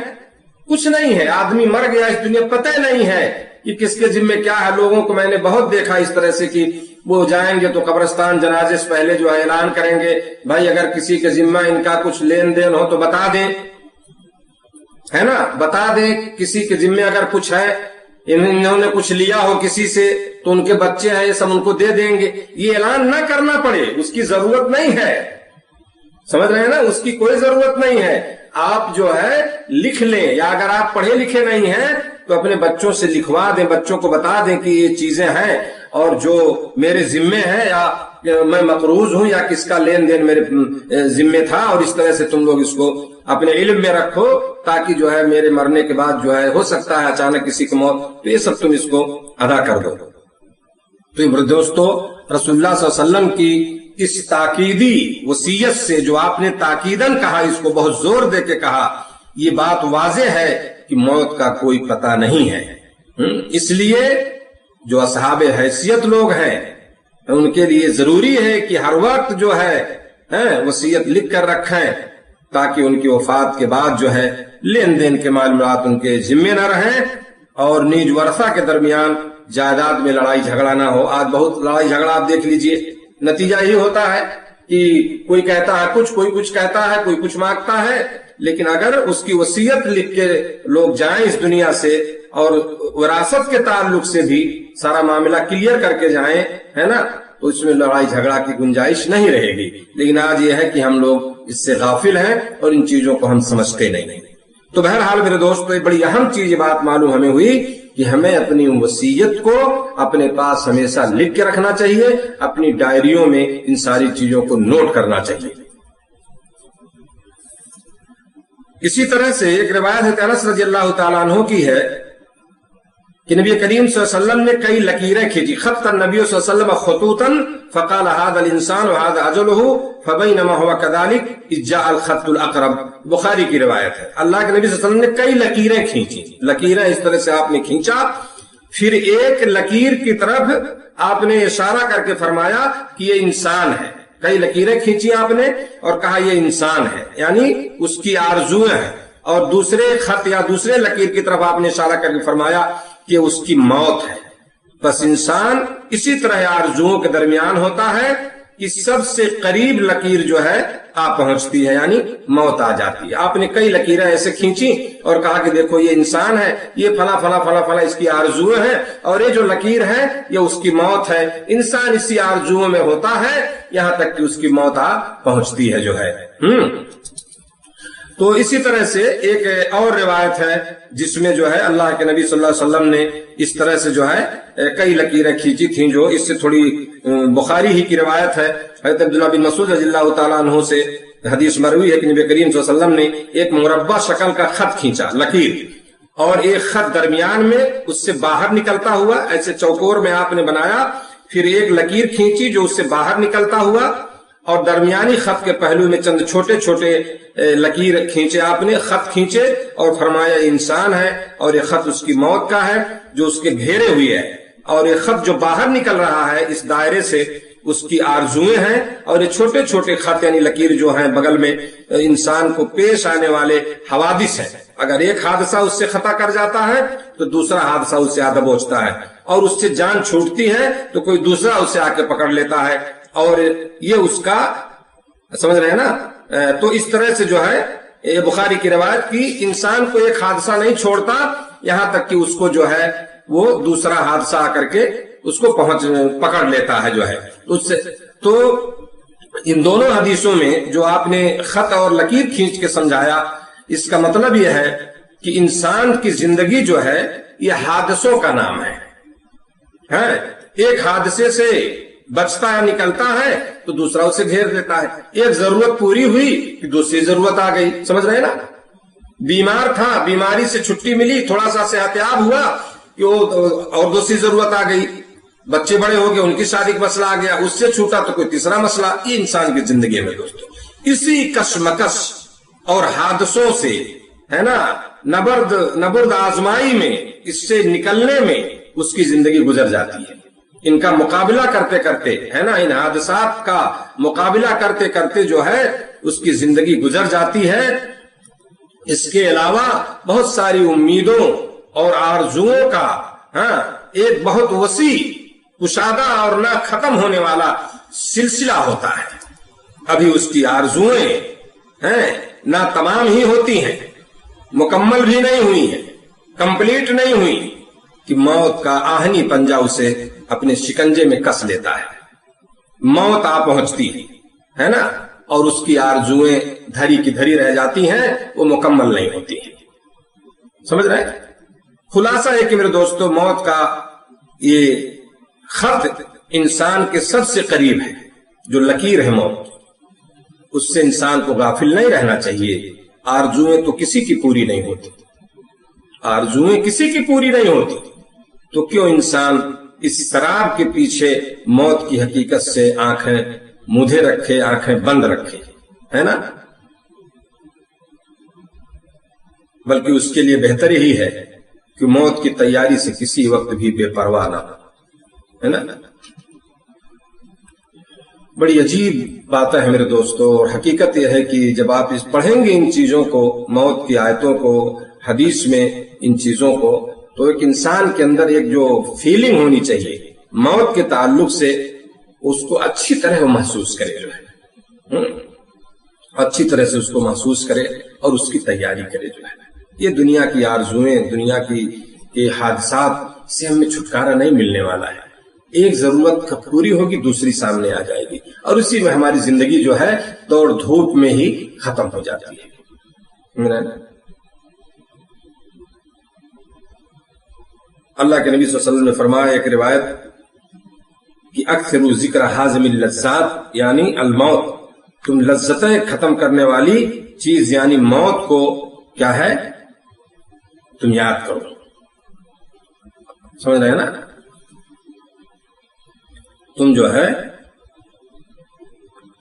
کچھ نہیں ہے، آدمی مر گیا، اس دنیا پتہ نہیں ہے کہ کس کے ذمہ کیا ہے۔ لوگوں کو میں نے بہت دیکھا اس طرح سے کہ وہ جائیں گے تو قبرستان جنازے سے پہلے جو ہے اعلان کریں گے، بھائی اگر کسی کے ذمہ ان کا کچھ لین دین ہو تو بتا دیں، ہے نا، بتا دیں۔ کسی کے ذمہ اگر کچھ ہے، انہوں نے کچھ لیا ہو کسی سے تو ان کے بچے ہیں، یہ سب ان کو دے دیں گے۔ یہ اعلان نہ کرنا پڑے، اس کی ضرورت نہیں ہے۔ سمجھ رہے ہیں نا؟ اس کی کوئی ضرورت نہیں ہے۔ آپ جو ہے لکھ لیں، یا اگر آپ پڑھے لکھے نہیں ہیں تو اپنے بچوں سے لکھوا دیں، بچوں کو بتا دیں کہ یہ چیزیں ہیں اور جو میرے ذمے ہیں، یا میں مقروض ہوں، یا کس کا لین دین میرے ذمے تھا، اور اس طرح سے تم لوگ اس کو اپنے علم میں رکھو، تاکہ جو ہے میرے مرنے کے بعد جو ہے ہو سکتا ہے اچانک کسی کی موت، تو یہ سب تم اس کو ادا کر دو۔ تو دوستو، رسول اللہ صلی اللہ علیہ وسلم کی اس تاکیدی وصیت سے جو آپ نے تاکیدن کہا، اس کو بہت زور دے کے کہا، یہ بات واضح ہے کہ موت کا کوئی پتہ نہیں ہے۔ اس لیے جو اصحاب حیثیت لوگ ہیں ان کے لیے ضروری ہے کہ ہر وقت جو ہے وصیت لکھ کر رکھیں تاکہ ان کی وفات کے بعد جو ہے لین دین کے معاملات ان کے ذمے نہ رہیں اور نیز ورثہ کے درمیان جائیداد میں لڑائی جھگڑا نہ ہو۔ آج بہت لڑائی جھگڑا آپ دیکھ لیجئے، نتیجہ ہی ہوتا ہے کہ کوئی کہتا ہے کچھ، کوئی کچھ کہتا ہے، کوئی کچھ مانگتا ہے، لیکن اگر اس کی وصیت لکھ کے لوگ جائیں اس دنیا سے اور وراثت کے تعلق سے بھی سارا معاملہ کلیئر کر کے جائیں، ہے نا، تو اس میں لڑائی جھگڑا کی گنجائش نہیں رہے گی۔ لیکن آج یہ ہے کہ ہم لوگ اس سے غافل ہیں اور ان چیزوں کو ہم سمجھتے نہیں۔ تو بہرحال میرے دوستو، ایک بڑی اہم چیز یہ بات معلوم ہمیں ہوئی کہ ہمیں اپنی وصیت کو اپنے پاس ہمیشہ لکھ کے رکھنا چاہیے، اپنی ڈائریوں میں ان ساری چیزوں کو نوٹ کرنا چاہیے۔ اسی طرح سے ایک روایت ہے انس رضی اللہ تعالیٰ عنہ کی ہے کہ نبی کریم صلی اللہ علیہ وسلم نے کئی لکیریں کھینچی، خط النبی صلی اللہ علیہ وسلم خطوطا فقال هذا الانسان وهذا اجله فبينما هو كذلك اذ جاء الخط الاقرب، بخاری کی روایت ہے۔ اللہ کے نبی صلی اللہ علیہ وسلم نے کئی لکیریں کھینچی، لکیریں اس طرح سے آپ نے کھینچا، پھر ایک لکیر کی طرف آپ نے اشارہ کر کے فرمایا کہ یہ انسان ہے۔ کئی لکیریں کھینچی آپ نے اور کہا یہ انسان ہے، یعنی اس کی آرزویں ہیں، اور دوسرے خط یا دوسرے لکیر کی طرف آپ نے اشارہ کر کے فرمایا کہ اس کی موت ہے۔ بس انسان اسی طرح آرزوؤں کے درمیان ہوتا ہے کہ سب سے قریب لکیر جو ہے آ پہنچتی ہے، یعنی موت آ جاتی ہے۔ آپ نے کئی لکیریں ایسے کھینچی اور کہا کہ دیکھو یہ انسان ہے، یہ فلاں فلاں فلاں فلاں اس کی آرزویں ہیں، اور یہ جو لکیر ہے یہ اس کی موت ہے۔ انسان اسی آرزوؤں میں ہوتا ہے یہاں تک کہ اس کی موت آ پہنچتی ہے جو ہے۔ تو اسی طرح سے ایک اور روایت ہے جس میں جو ہے اللہ کے نبی صلی اللہ علیہ وسلم نے اس طرح سے جو ہے کئی لکیریں کھینچی تھیں، جو اس سے تھوڑی بخاری ہی کی روایت ہے۔ حضرت عبداللہ بن مسعود رضی اللہ تعالیٰ عنہ سے حدیث مروی ہے کہ نبی کریم صلی اللہ علیہ وسلم نے ایک مربع شکل کا خط کھینچا، لکیر، اور ایک خط درمیان میں اس سے باہر نکلتا ہوا، ایسے چوکور میں آپ نے بنایا، پھر ایک لکیر کھینچی جو اس سے باہر نکلتا ہوا، اور درمیانی خط کے پہلو میں چند چھوٹے چھوٹے لکیر کھینچے آپ نے، خط کھینچے اور فرمایا یہ انسان ہے اور یہ خط اس کی موت کا ہے جو اس کے گھیرے ہوئے ہے، اور یہ خط جو باہر نکل رہا ہے اس دائرے سے اس کی آرزویں ہیں، اور یہ چھوٹے چھوٹے خط یعنی لکیر جو ہیں بغل میں انسان کو پیش آنے والے حوادث ہیں۔ اگر ایک حادثہ اس سے خطا کر جاتا ہے تو دوسرا حادثہ اس سے آ دبوچتا ہے، اور اس سے جان چھوٹتی ہے تو کوئی دوسرا اس سے آ کے پکڑ لیتا ہے، اور یہ اس کا سمجھ رہے ہیں نا۔ تو اس طرح سے جو ہے یہ بخاری کی روایت کی انسان کو ایک حادثہ نہیں چھوڑتا یہاں تک کہ اس کو جو ہے وہ دوسرا حادثہ آ کر کے اس کو پکڑ لیتا ہے جو ہے اس سے۔ تو ان دونوں حدیثوں میں جو آپ نے خط اور لکیر کھینچ کے سمجھایا، اس کا مطلب یہ ہے کہ انسان کی زندگی جو ہے یہ حادثوں کا نام ہے۔ ایک حادثے سے بچتا ہے، نکلتا ہے تو دوسرا اسے گھیر دیتا ہے۔ ایک ضرورت پوری ہوئی کہ دوسری ضرورت آ گئی، سمجھ رہے ہیں نا۔ بیمار تھا، بیماری سے چھٹی ملی، تھوڑا سا صحتیاب ہوا کہ اور دوسری ضرورت آ گئی، بچے بڑے ہو گئے، ان کی شادی کا مسئلہ آ گیا، اس سے چھوٹا تو کوئی تیسرا مسئلہ۔ یہ انسان کی زندگی میں دوستو اسی کشمکش اور حادثوں سے، ہے نا، نبرد آزمائی میں، اس سے نکلنے میں اس کی زندگی گزر جاتی ہے۔ ان کا مقابلہ کرتے کرتے، ہے نا، ان حادثات کا مقابلہ کرتے کرتے جو ہے اس کی زندگی گزر جاتی ہے۔ اس کے علاوہ بہت ساری امیدوں اور آرزوؤں کا ایک بہت وسیع، کشادہ اور نہ ختم ہونے والا سلسلہ ہوتا ہے۔ ابھی اس کی آرزوئیں نہ تمام ہی ہوتی ہیں، مکمل بھی نہیں ہوئی ہیں، کمپلیٹ نہیں ہوئی، کہ موت کا آہنی پنجہ اسے اپنے شکنجے میں کس لیتا ہے۔ موت آ پہنچتی ہے نا، اور اس کی آرزوئیں دھری کی دھری رہ جاتی ہیں، وہ مکمل نہیں ہوتی ہیں۔ سمجھ رہے ہیں؟ خلاصہ ہے کہ میرے دوستو، موت کا یہ خط انسان کے سب سے قریب ہے، جو لکیر ہے موت، اس سے انسان کو غافل نہیں رہنا چاہیے۔ آرزوئیں تو کسی کی پوری نہیں ہوتی، آرزوئیں کسی کی پوری نہیں ہوتی، تو کیوں انسان اس سراب کے پیچھے موت کی حقیقت سے آنکھیں مودے رکھے، آنکھیں بند رکھے، ہے نا؟ بلکہ اس کے لیے بہتر یہی ہے کہ موت کی تیاری سے کسی وقت بھی بے پرواہ نہ ہو، ہے نا؟ بڑی عجیب باتیں ہیں میرے دوستو، اور حقیقت یہ ہے کہ جب آپ پڑھیں گے ان چیزوں کو، موت کی آیتوں کو، حدیث میں ان چیزوں کو، تو ایک انسان کے اندر ایک جو فیلنگ ہونی چاہیے موت کے تعلق سے، اس کو اچھی طرح وہ محسوس کرے، جو ہے اچھی طرح سے اس کو محسوس کرے اور اس کی تیاری کرے، جو ہے یہ دنیا کی آرزوئیں، دنیا کے حادثات سے ہمیں چھٹکارا نہیں ملنے والا ہے۔ ایک ضرورت پوری ہوگی، دوسری سامنے آ جائے گی، اور اسی میں ہماری زندگی جو ہے دوڑ دھوپ میں ہی ختم ہو جاتی ہے۔ اللہ کے نبی صلی اللہ علیہ وسلم نے فرمایا ایک روایت کہ اکثر ذکر حازم اللذات یعنی الموت، تم لذتیں ختم کرنے والی چیز یعنی موت کو کیا ہے تم یاد کرو، سمجھ رہے ہیں نا؟ تم جو ہے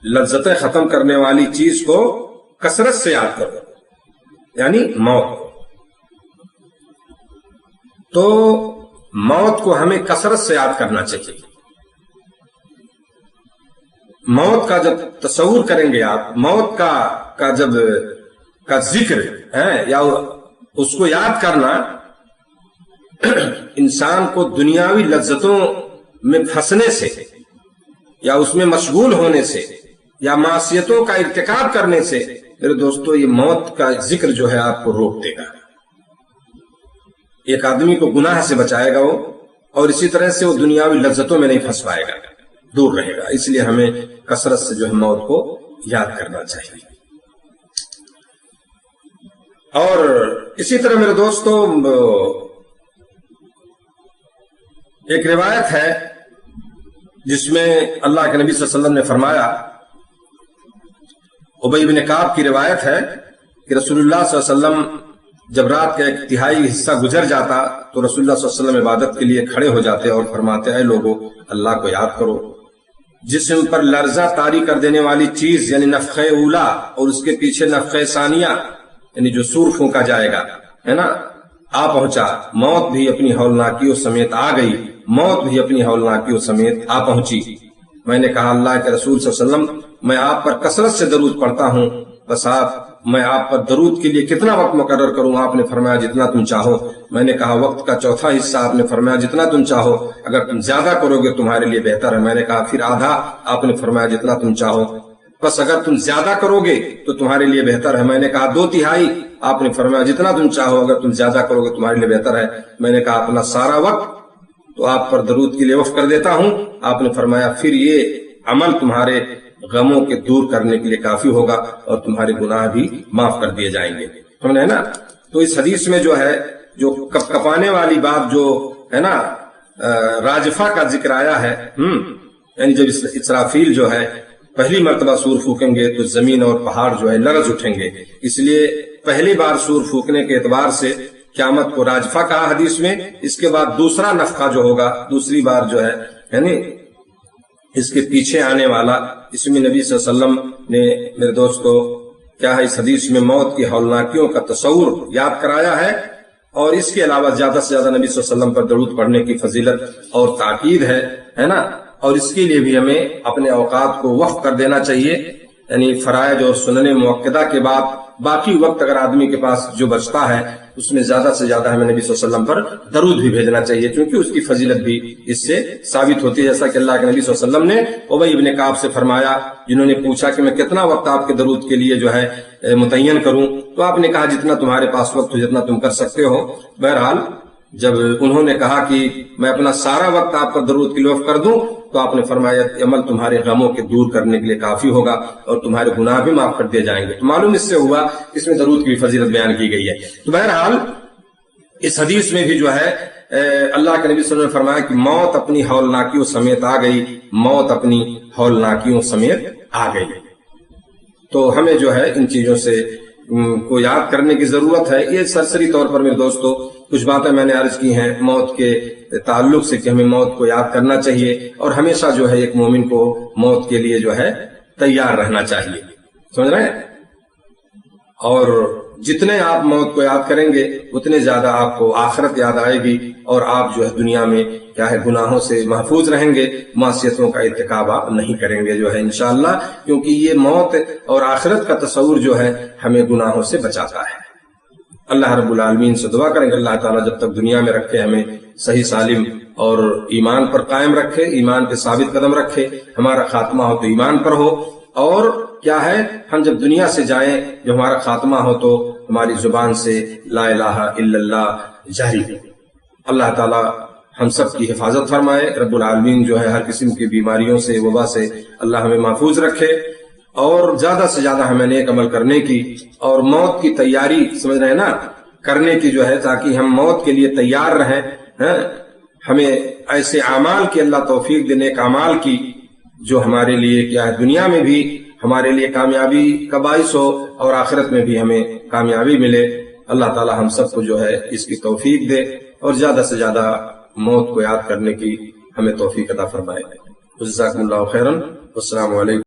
لذتیں ختم کرنے والی چیز کو کثرت سے یاد کرو، یعنی موت کو۔ تو موت کو ہمیں کثرت سے یاد کرنا چاہیے۔ موت کا جب تصور کریں گے آپ، موت کا جب کا ذکر ہے یا اس کو یاد کرنا، انسان کو دنیاوی لذتوں میں پھنسنے سے یا اس میں مشغول ہونے سے یا معصیتوں کا ارتکاب کرنے سے، میرے دوستو یہ موت کا ذکر جو ہے آپ کو روک دے گا۔ ایک آدمی کو گناہ سے بچائے گا وہ، اور اسی طرح سے وہ دنیاوی لذتوں میں نہیں پھنس پائے گا، دور رہے گا۔ اس لیے ہمیں کثرت سے جو ہے موت کو یاد کرنا چاہیے۔ اور اسی طرح میرے دوستو ایک روایت ہے جس میں اللہ کے نبی صلی اللہ علیہ وسلم نے فرمایا، ابی بن کعب کی روایت ہے کہ رسول اللہ صلی اللہ علیہ وسلم جب رات کا ایک تہائی حصہ گزر جاتا تو رسول اللہ صلی اللہ علیہ وسلم عبادت کے لیے کھڑے ہو جاتے اور فرماتے، اے لوگو اللہ کو یاد کرو۔ جسم پر لرزہ طاری کر دینے والی چیز یعنی نفخہ اولا اور اس کے پیچھے نفخہ ثانیہ یعنی جو سور پھونکا جائے گا، ہے نا، آ پہنچا۔ موت بھی اپنی ہولناکیوں سمیت آ گئی، موت بھی اپنی ہولناکیوں سمیت آ پہنچی۔ میں نے کہا اللہ کے رسول صلی اللہ علیہ وسلم میں آپ پر کثرت سے درود پڑھتا ہوں، بس میں آپ پر درود کے لیے کتنا وقت مقرر کروں؟ آپ نے فرمایا جتنا تم چاہو۔ میں نے کہا وقت کا چوتھا حصہ؟ آپ نے فرمایا جتنا تم چاہو، اگر تم زیادہ کرو گے تمہارے لیے بہتر ہے۔ میں نے کہا پھر آدھا؟ آپ نے فرمایا جتنا تم چاہو، بس اگر تم زیادہ کرو گے تو تمہارے لیے بہتر ہے۔ میں نے کہا 2/3؟ آپ نے فرمایا جتنا تم چاہو، اگر تم زیادہ کرو گے تمہارے لیے بہتر ہے۔ میں نے کہا اپنا سارا وقت تو آپ پر درود کے لیے وقف کر دیتا ہوں۔ آپ نے فرمایا پھر یہ عمل تمہارے غموں کے دور کرنے کے لیے کافی ہوگا اور تمہارے گناہ بھی معاف کر دیے جائیں گے، سمجھے نا؟ تو اس حدیث میں جو ہے جو کپ کپانے والی بات جو ہے نا راجفہ کا ذکر آیا ہے، یعنی جب اسرافیل جو ہے پہلی مرتبہ سور پھونکیں گے تو زمین اور پہاڑ جو ہے لرز اٹھیں گے، اس لیے پہلی بار سور پھونکنے کے اعتبار سے قیامت کو راجفہ کہا حدیث میں۔ اس کے بعد دوسرا نفخہ جو ہوگا، دوسری بار جو ہے یعنی اس کے پیچھے آنے والا، اس میں نبی صلی اللہ علیہ وسلم نے میرے دوستو کیا ہے اس حدیث میں موت کی ہولناکیوں کا تصور یاد کرایا ہے، اور اس کے علاوہ زیادہ سے زیادہ نبی صلی اللہ علیہ وسلم پر درود پڑھنے کی فضیلت اور تاکید ہے نا، اور اس کے لیے بھی ہمیں اپنے اوقات کو وقف کر دینا چاہیے، یعنی فرائض اور سنن مؤکدہ کے بعد باقی وقت اگر آدمی کے پاس جو بچتا ہے اس میں زیادہ سے زیادہ ہمیں نبی صلی اللہ علیہ وسلم پر درود بھی بھیجنا چاہیے، کیونکہ اس کی فضیلت بھی اس سے ثابت ہوتی ہے، جیسا کہ اللہ کے نبی صلی اللہ علیہ وسلم نے ابی بن کعب سے فرمایا، جنہوں نے پوچھا کہ میں کتنا وقت آپ کے درود کے لیے جو ہے متعین کروں، تو آپ نے کہا جتنا تمہارے پاس وقت ہو، جتنا تم کر سکتے ہو۔ بہرحال جب انہوں نے کہا کہ میں اپنا سارا وقت آپ پر درود کے لیے وقف کر دوں تو آپ نے فرمایا عمل تمہارے غموں کے دور کرنے کے لیے کافی ہوگا اور تمہارے گناہ بھی معاف کر دیے جائیں گے۔ تو معلوم اس سے ہوا اس میں درود کی فضیلت بیان کی گئی ہے۔ تو بہرحال اس حدیث میں بھی جو ہے اللہ کے نبی صلی اللہ علیہ وسلم نے فرمایا کہ موت اپنی ہولناکیوں سمیت آ گئی، موت اپنی ہولناکیوں سمیت آ گئی۔ تو ہمیں جو ہے ان چیزوں سے کو یاد کرنے کی ضرورت ہے۔ یہ سرسری طور پر میرے دوستو کچھ باتیں میں نے عرض کی ہیں موت کے تعلق سے کہ ہمیں موت کو یاد کرنا چاہیے، اور ہمیشہ جو ہے ایک مومن کو موت کے لیے جو ہے تیار رہنا چاہیے، سمجھ رہے ہیں؟ اور جتنے آپ موت کو یاد کریں گے اتنے زیادہ آپ کو آخرت یاد آئے گی، اور آپ جو ہے دنیا میں کیا ہے گناہوں سے محفوظ رہیں گے، معصیتوں کا ارتکاب آپ نہیں کریں گے جو ہے انشاءاللہ، کیونکہ یہ موت اور آخرت کا تصور جو ہے ہمیں گناہوں سے بچاتا ہے۔ اللہ رب العالمین سے دعا کریں کہ اللہ تعالیٰ جب تک دنیا میں رکھے ہمیں صحیح سالم اور ایمان پر قائم رکھے، ایمان پہ ثابت قدم رکھے، ہمارا خاتمہ ہو تو ایمان پر ہو، اور کیا ہے ہم جب دنیا سے جائیں جو ہمارا خاتمہ ہو تو ہماری زبان سے لا الہ الا اللہ جاری ہو۔ اللہ تعالیٰ ہم سب کی حفاظت فرمائے، رب العالمین جو ہے ہر قسم کی بیماریوں سے، وبا سے اللہ ہمیں محفوظ رکھے، اور زیادہ سے زیادہ ہمیں نیک عمل کرنے کی اور موت کی تیاری سمجھ رہے ہیں نا کرنے کی جو ہے، تاکہ ہم موت کے لیے تیار رہیں۔ ہمیں ایسے اعمال کی اللہ توفیق دے، نیک اعمال کی، جو ہمارے لیے کیا ہے دنیا میں بھی ہمارے لیے کامیابی کا باعث ہو اور آخرت میں بھی ہمیں کامیابی ملے۔ اللہ تعالی ہم سب کو جو ہے اس کی توفیق دے، اور زیادہ سے زیادہ موت کو یاد کرنے کی ہمیں توفیق عطا فرمائے۔ جزاکم اللہ خیرا، السلام علیکم۔